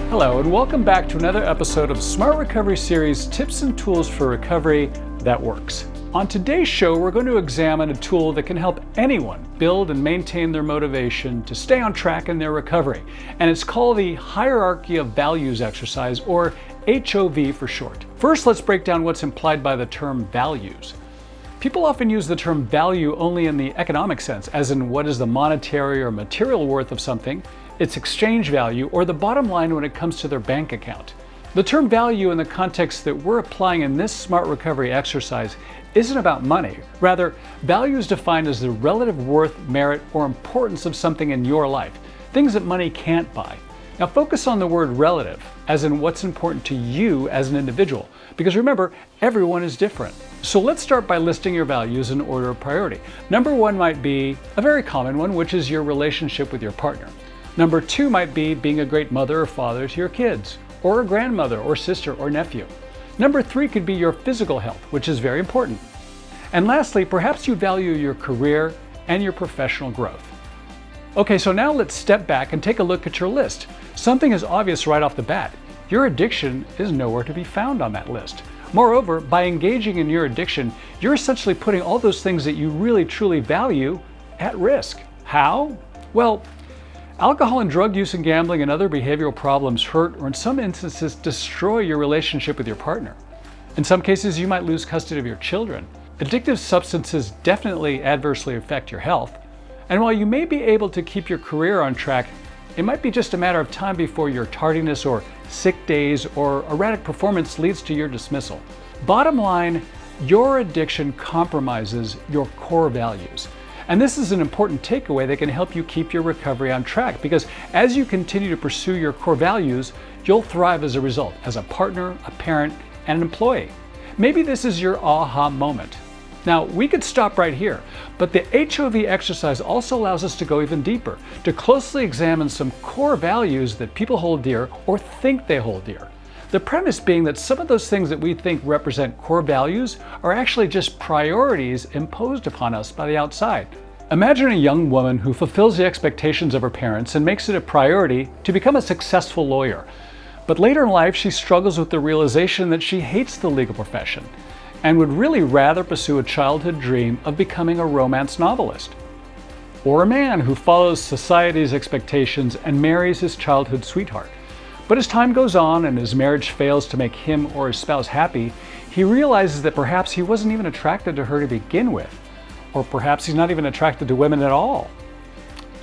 Hello, and welcome back to another episode of Smart Recovery Series Tips and Tools for Recovery That Works. On today's show, we're going to examine a tool that can help anyone build and maintain their motivation to stay on track in their recovery. And it's called the Hierarchy of Values exercise, or HOV for short. First, let's break down what's implied by the term values. People often use the term value only in the economic sense, as in what is the monetary or material worth of something, its exchange value, or the bottom line when it comes to their bank account. The term value in the context that we're applying in this smart recovery exercise isn't about money. Rather, value is defined as the relative worth, merit, or importance of something in your life, things that money can't buy. Now focus on the word relative, as in what's important to you as an individual, because remember, everyone is different. So let's start by listing your values in order of priority. Number one might be a very common one, which is your relationship with your partner. Number two might be being a great mother or father to your kids, or a grandmother or sister or nephew. Number three could be your physical health, which is very important. And lastly, perhaps you value your career and your professional growth. Okay, so now let's step back and take a look at your list. Something is obvious right off the bat. Your addiction is nowhere to be found on that list. Moreover, by engaging in your addiction, you're essentially putting all those things that you really truly value at risk. How? Well, alcohol and drug use and gambling and other behavioral problems hurt, or in some instances destroy, your relationship with your partner. In some cases, you might lose custody of your children. Addictive substances definitely adversely affect your health. And while you may be able to keep your career on track, it might be just a matter of time before your tardiness or sick days or erratic performance leads to your dismissal. Bottom line, your addiction compromises your core values. And this is an important takeaway that can help you keep your recovery on track, because as you continue to pursue your core values, you'll thrive as a result, as a partner, a parent, and an employee. Maybe this is your aha moment. Now, we could stop right here, but the HOV exercise also allows us to go even deeper, to closely examine some core values that people hold dear or think they hold dear. The premise being that some of those things that we think represent core values are actually just priorities imposed upon us by the outside. Imagine a young woman who fulfills the expectations of her parents and makes it a priority to become a successful lawyer. But later in life, she struggles with the realization that she hates the legal profession and would really rather pursue a childhood dream of becoming a romance novelist. Or a man who follows society's expectations and marries his childhood sweetheart. But as time goes on and his marriage fails to make him or his spouse happy, he realizes that perhaps he wasn't even attracted to her to begin with, or perhaps he's not even attracted to women at all.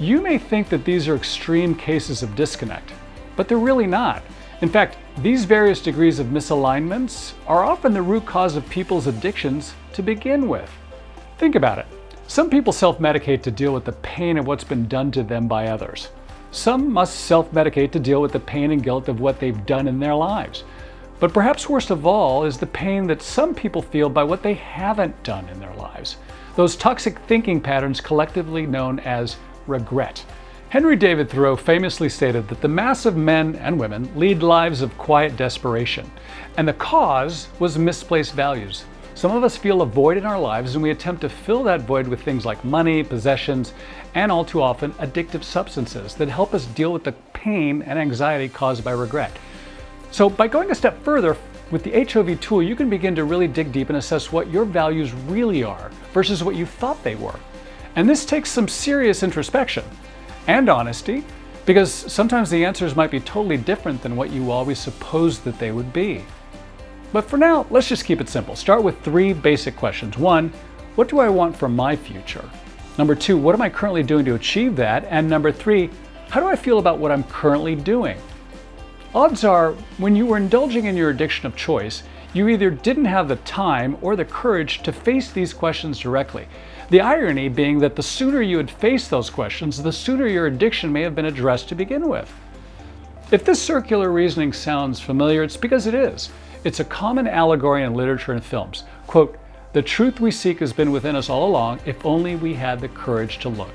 You may think that these are extreme cases of disconnect, but they're really not. In fact, these various degrees of misalignments are often the root cause of people's addictions to begin with. Think about it. Some people self-medicate to deal with the pain of what's been done to them by others. Some must self-medicate to deal with the pain and guilt of what they've done in their lives. But perhaps worst of all is the pain that some people feel by what they haven't done in their lives. Those toxic thinking patterns collectively known as regret. Henry David Thoreau famously stated that the mass of men and women lead lives of quiet desperation, and the cause was misplaced values. Some of us feel a void in our lives and we attempt to fill that void with things like money, possessions, and all too often addictive substances that help us deal with the pain and anxiety caused by regret. So by going a step further, with the HOV tool, you can begin to really dig deep and assess what your values really are versus what you thought they were. And this takes some serious introspection and honesty, because sometimes the answers might be totally different than what you always supposed that they would be. But for now, let's just keep it simple. Start with three basic questions. One, what do I want for my future? Number two, what am I currently doing to achieve that? And number three, how do I feel about what I'm currently doing? Odds are, when you were indulging in your addiction of choice, you either didn't have the time or the courage to face these questions directly. The irony being that the sooner you had faced those questions, the sooner your addiction may have been addressed to begin with. If this circular reasoning sounds familiar, it's because it is. It's a common allegory in literature and films. Quote, "The truth we seek has been within us all along, if only we had the courage to look."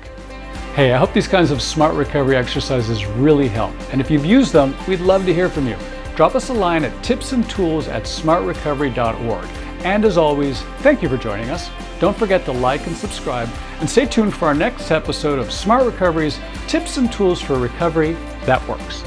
Hey, I hope these kinds of smart recovery exercises really help. And if you've used them, we'd love to hear from you. Drop us a line at tipsandtools@smartrecovery.org. And as always, thank you for joining us. Don't forget to like and subscribe, and stay tuned for our next episode of Smart Recovery's Tips and Tools for Recovery That Works.